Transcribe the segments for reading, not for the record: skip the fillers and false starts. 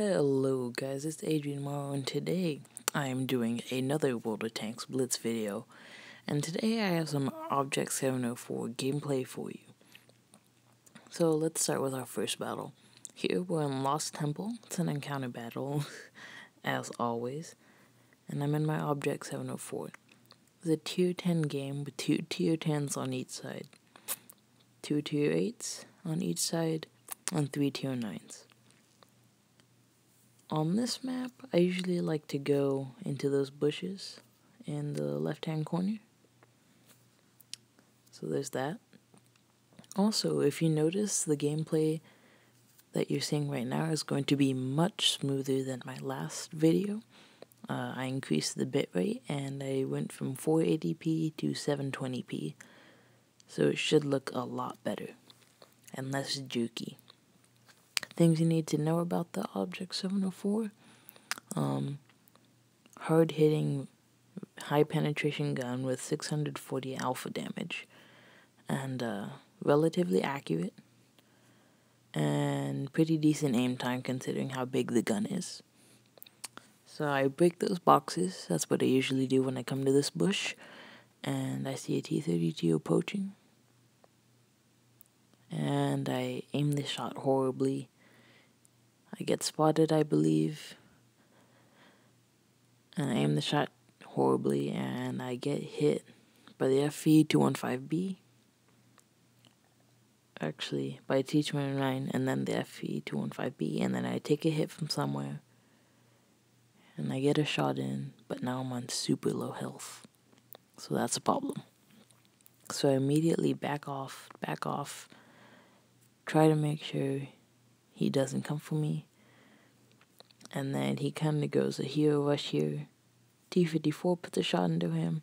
Hello guys, it's Adrian Morrow, and today I am doing another World of Tanks Blitz video. And today I have some Object 704 gameplay for you. So let's start with our first battle. Here we're in Lost Temple. It's an encounter battle, as always. And I'm in my Object 704. It's a tier 10 game with 2 tier 10s on each side. 2 tier 8s on each side, and 3 tier 9s. On this map, I usually like to go into those bushes in the left-hand corner. So there's that. Also, if you notice, the gameplay that you're seeing right now is going to be much smoother than my last video. I increased the bitrate and I went from 480p to 720p. So it should look a lot better and less jukey. Things you need to know about the Object 704. Hard-hitting, high-penetration gun with 640 alpha damage. And relatively accurate. And pretty decent aim time considering how big the gun is. So I break those boxes. That's what I usually do when I come to this bush. And I see a T-32 approaching. And I aim the shot horribly. I get spotted, I believe. And I aim the shot horribly, and I get hit by the FE-215B. Actually, by T-29, and then the FE-215B, and then I take a hit from somewhere. And I get a shot in, but now I'm on super low health. So that's a problem. So I immediately back off, try to make sure he doesn't come for me. And then he kind of goes a hero rush here. T-54 puts a shot into him,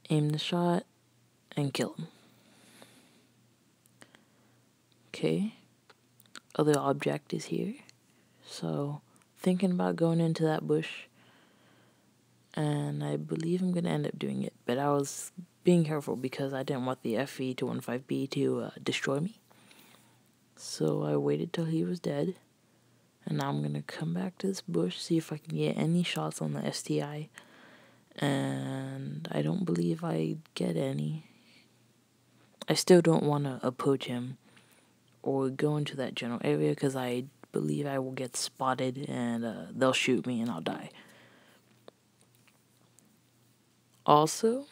aim the shot, and kill him. Okay, other object is here. So, thinking about going into that bush. And I believe I'm going to end up doing it. But I was being careful because I didn't want the FE-215B to destroy me. So I waited till he was dead. And now I'm going to come back to this bush, see if I can get any shots on the STI. And I don't believe I get any. I still don't want to approach him or go into that general area because I believe I will get spotted and they'll shoot me and I'll die. Also,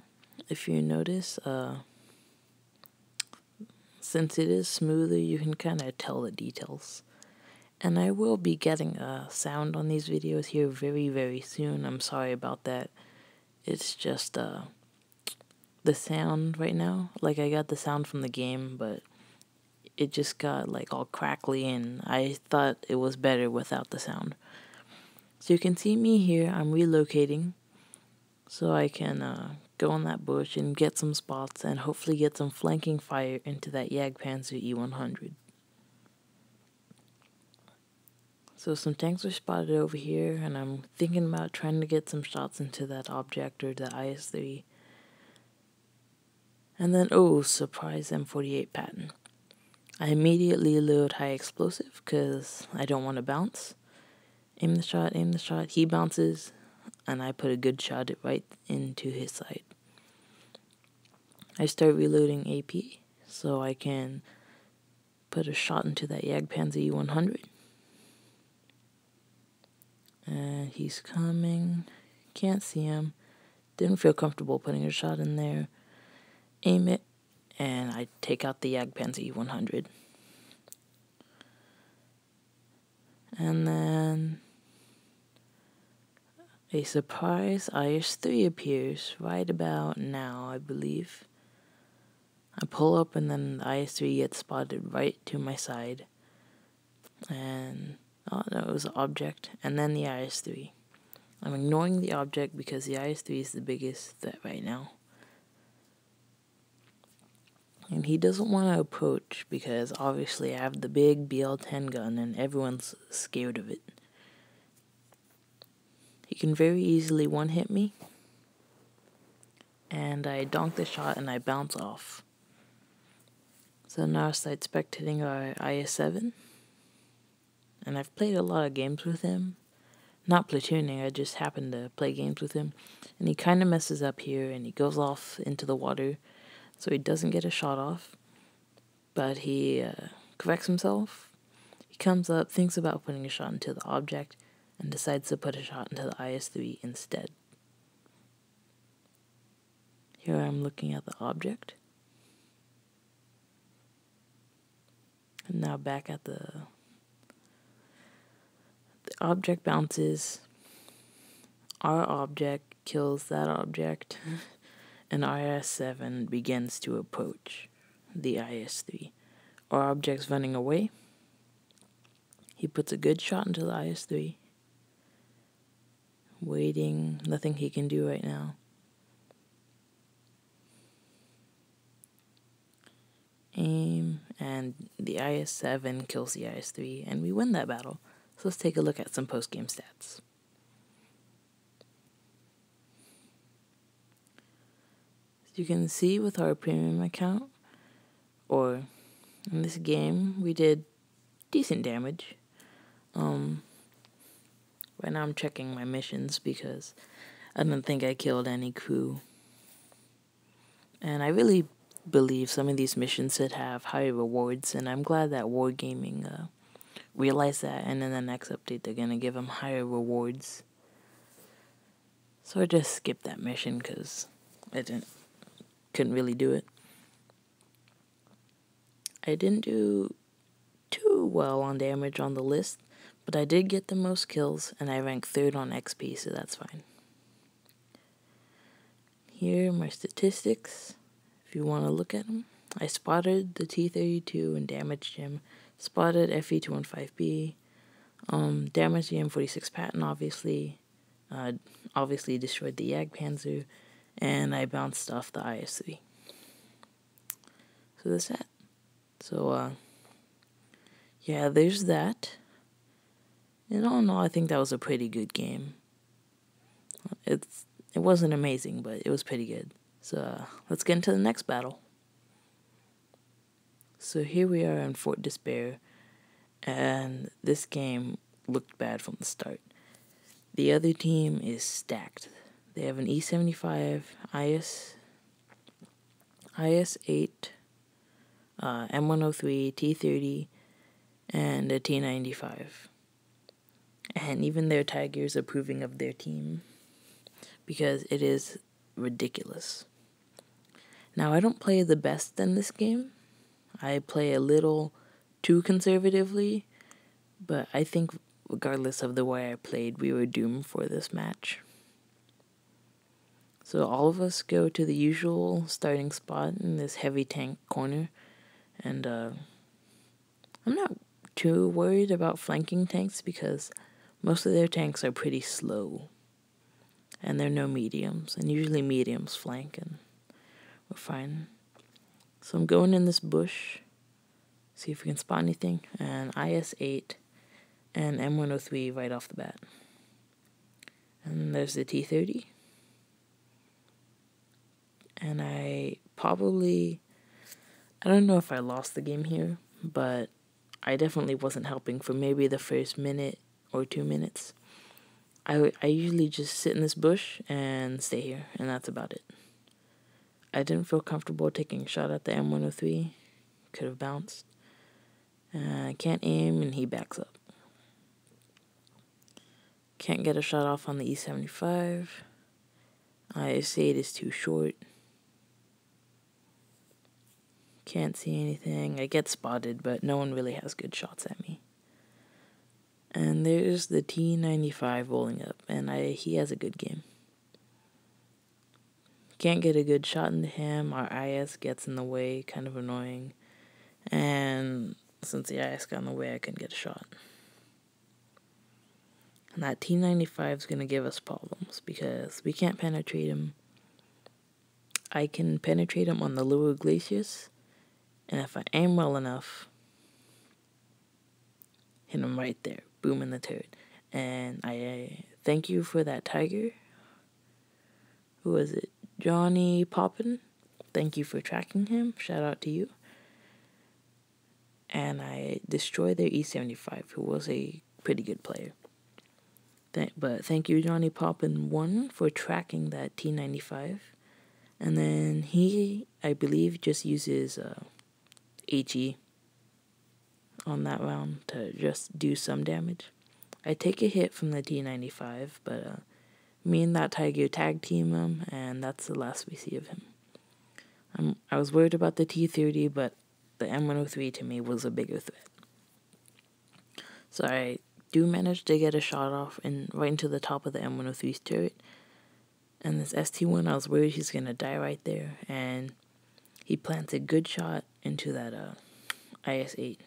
if you notice, since it is smoother, you can kind of tell the details. And I will be getting a sound on these videos here very, very soon. I'm sorry about that. It's just the sound right now. Like, I got the sound from the game, but it just got like all crackly, and I thought it was better without the sound. So you can see me here. I'm relocating so I can go in that bush and get some spots and hopefully get some flanking fire into that Jagdpanzer E100. So some tanks are spotted over here, and I'm thinking about trying to get some shots into that object or the IS-3. And then, oh, surprise M48 pattern. I immediately load high explosive because I don't want to bounce. Aim the shot, he bounces, and I put a good shot right into his side. I start reloading AP so I can put a shot into that Jagdpanzer E100. And he's coming. Can't see him. Didn't feel comfortable putting a shot in there. Aim it, and I take out the Jagdpanzer E100. And then a surprise IS-3 appears right about now, I believe. I pull up, and then the IS-3 gets spotted right to my side. And oh no, it was an object, and then the IS-3. I'm ignoring the object because the IS-3 is the biggest threat right now. And he doesn't want to approach because obviously I have the big BL-10 gun and everyone's scared of it. He can very easily one-hit me. And I donk the shot and I bounce off. So now I start spectating our IS-7. and I've played a lot of games with him. Not platooning, I just happened to play games with him. And he kind of messes up here, and he goes off into the water, so he doesn't get a shot off. But he corrects himself. He comes up, thinks about putting a shot into the object, and decides to put a shot into the IS-3 instead. Here I'm looking at the object. And now back at the object bounces. Our object kills that object, and IS-7 begins to approach the IS-3. Our object's running away. He puts a good shot into the IS-3. Waiting, nothing he can do right now. Aim, and the IS-7 kills the IS-3, and we win that battle. So let's take a look at some post-game stats. As you can see with our premium account, or in this game, we did decent damage. Right now I'm checking my missions because I don't think I killed any crew. And I really believe some of these missions should have higher rewards, and I'm glad that Wargaming realized that, and in the next update they're going to give them higher rewards. So I just skipped that mission because I couldn't really do it. I didn't do too well on damage on the list, but I did get the most kills, and I ranked 3rd on XP, so that's fine. Here are my statistics, if you want to look at them. I spotted the T-32 and damaged him, spotted FE-215B, damaged the M46 Patton, obviously destroyed the Jagdpanzer, and I bounced off the IS-3. So that's that. So, yeah, there's that. And all in all, I think that was a pretty good game. It wasn't amazing, but it was pretty good. So, let's get into the next battle. So here we are in Fort Despair, and this game looked bad from the start. The other team is stacked. They have an E-75, IS-8, M103, T-30, and a T-95. And even their Tigers are approving of their team because it is ridiculous. Now, I don't play the best in this game. I play a little too conservatively, but I think regardless of the way I played, we were doomed for this match. So all of us go to the usual starting spot in this heavy tank corner, and I'm not too worried about flanking tanks because most of their tanks are pretty slow, and there are no mediums, and usually mediums flank, and we're fine. So I'm going in this bush, see if we can spot anything, and IS-8 and M103 right off the bat. And there's the T-30. And I don't know if I lost the game here, but I definitely wasn't helping for maybe the first minute or 2 minutes. I usually just sit in this bush and stay here, and that's about it. I didn't feel comfortable taking a shot at the M103. Could have bounced. I can't aim, and he backs up. Can't get a shot off on the E-75. IS-8 is too short. Can't see anything. I get spotted, but no one really has good shots at me. And there's the T-95 rolling up, and he has a good game. Can't get a good shot into him. Our IS gets in the way, kind of annoying. And since the IS got in the way, I couldn't get a shot. And that T-95 is going to give us problems because we can't penetrate him. I can penetrate him on the lower glaciers, and if I aim well enough, hit him right there. Boom in the turret. And I thank you for that Tiger. Who was it? Johnny Poppin. Thank you for tracking him. Shout out to you. and I destroyed their E75, who was a pretty good player. But thank you, Johnny Poppin 1, for tracking that T95. And then he, I believe, just uses HE on that round to just do some damage. I take a hit from the T95, but me and that Tiger tag team him, and that's the last we see of him. I was worried about the T30, but the M103 to me was a bigger threat. So I do manage to get a shot off right into the top of the M103's turret. And this ST1, I was worried he's going to die right there. And he plants a good shot into that IS-8.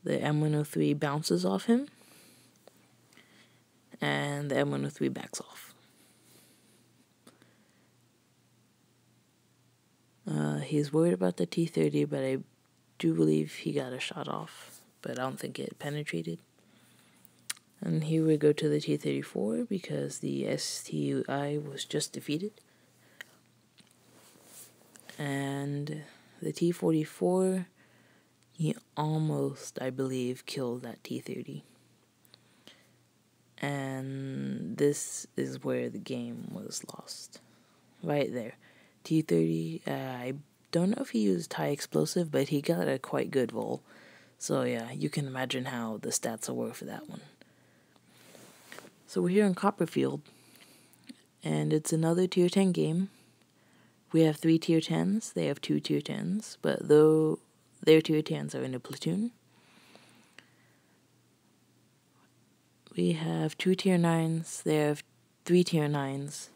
The M103 bounces off him, and the M103 backs off. He's worried about the T30, but I do believe he got a shot off, but I don't think it penetrated. And here we go to the T34 because the STI was just defeated. And the T44, he almost, I believe, killed that T30. And this is where the game was lost. Right there. T30, I don't know if he used high explosive, but he got a quite good roll. So yeah, you can imagine how the stats were for that one. So we're here in Copperfield, and it's another tier 10 game. We have 3 tier 10s, they have 2 tier 10s, but though their tier 10s are in a platoon. We have 2 tier 9s, they have 3 tier 9s,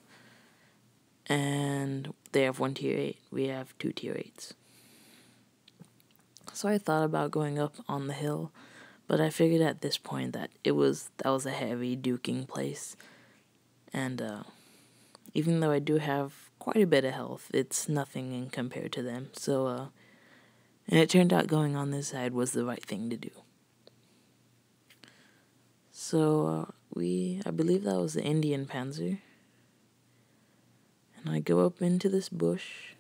and they have 1 tier 8. We have 2 tier 8s. So I thought about going up on the hill, but I figured at this point that that was a heavy duking place. And even though I do have quite a bit of health, it's nothing in compared to them. So, and it turned out going on this side was the right thing to do. So I believe that was the Indian Panzer. And I go up into this bush,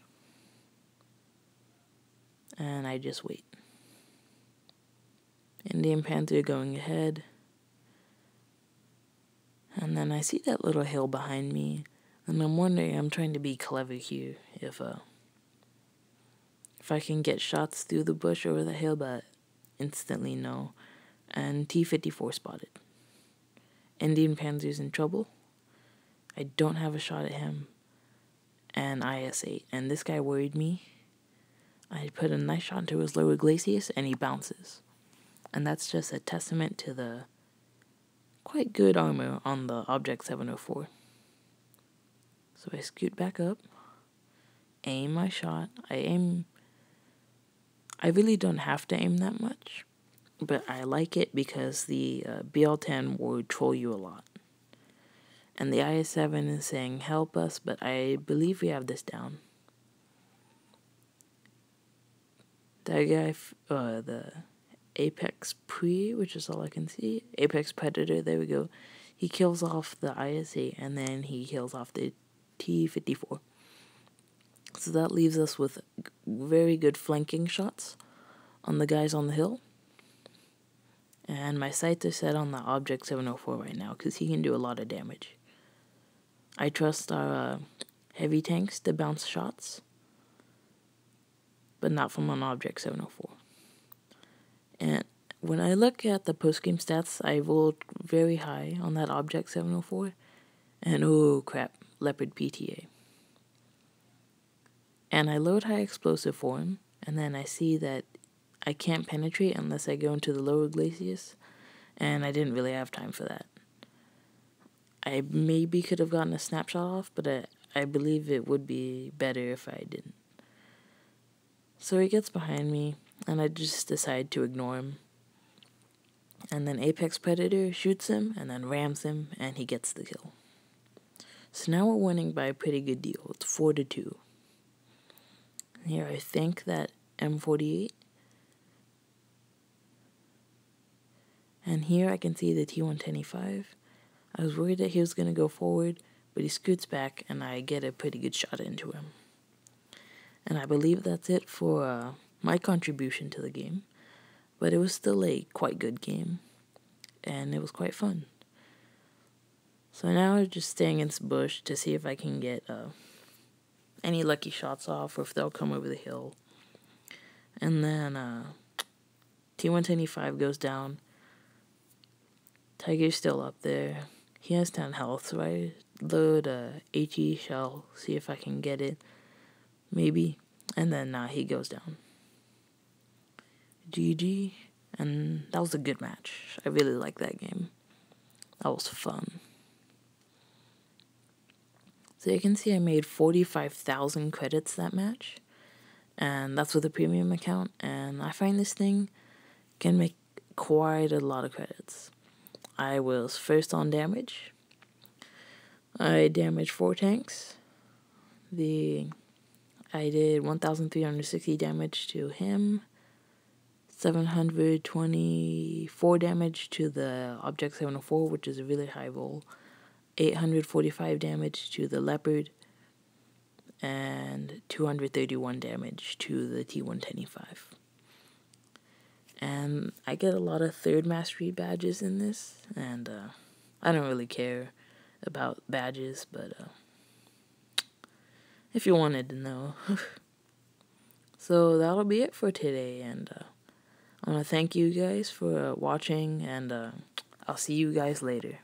and I just wait. Indian Panther going ahead. And then I see that little hill behind me, and I'm wondering, I'm trying to be clever here, if I can get shots through the bush over the hill, but instantly no. And T-54 spotted. Indian Panzer's in trouble. I don't have a shot at him. And IS-8. And this guy worried me. I put a nice shot into his lower glacis, and he bounces. And that's just a testament to the quite good armor on the Object 704. So I scoot back up, aim my shot. I really don't have to aim that much, but I like it because the BL-10 will troll you a lot. And the IS-7 is saying, help us, but I believe we have this down. That guy, the Apex Pre, which is all I can see, Apex Predator, there we go. He kills off the IS-8, and then he kills off the T-54. So that leaves us with very good flanking shots on the guys on the hill. And my sights are set on the Object 704 right now, because he can do a lot of damage. I trust our heavy tanks to bounce shots, but not from an Object 704. And when I look at the post-game stats, I rolled very high on that Object 704, and oh crap, Leopard PTA. And I load high explosive for him, and then I see that I can't penetrate unless I go into the lower glacis, and I didn't really have time for that. I maybe could have gotten a snapshot off, but I believe it would be better if I didn't. So he gets behind me, and I just decide to ignore him. And then Apex Predator shoots him, and then rams him, and he gets the kill. So now we're winning by a pretty good deal. It's 4-2. Here I think that M48. And here I can see the T125. I was worried that he was going to go forward, but he scoots back, and I get a pretty good shot into him. And I believe that's it for my contribution to the game, but it was still a quite good game, and it was quite fun. So now I'm just staying in this bush to see if I can get any lucky shots off, or if they'll come over the hill. And then T-125 goes down. Tiger's still up there. He has 10 health, so I load a HE shell, see if I can get it. Maybe. And then he goes down. GG. And that was a good match. I really liked that game. That was fun. So you can see I made 45,000 credits that match. And that's with a premium account. And I find this thing can make quite a lot of credits. I was first on damage. I damaged 4 tanks. I did 1,360 damage to him. 724 damage to the Object 704, which is a really high roll. 845 damage to the Leopard. And 231 damage to the T-125. And I get a lot of 3rd mastery badges in this, and I don't really care about badges, but if you wanted to know. So that'll be it for today, and I want to thank you guys for watching, and I'll see you guys later.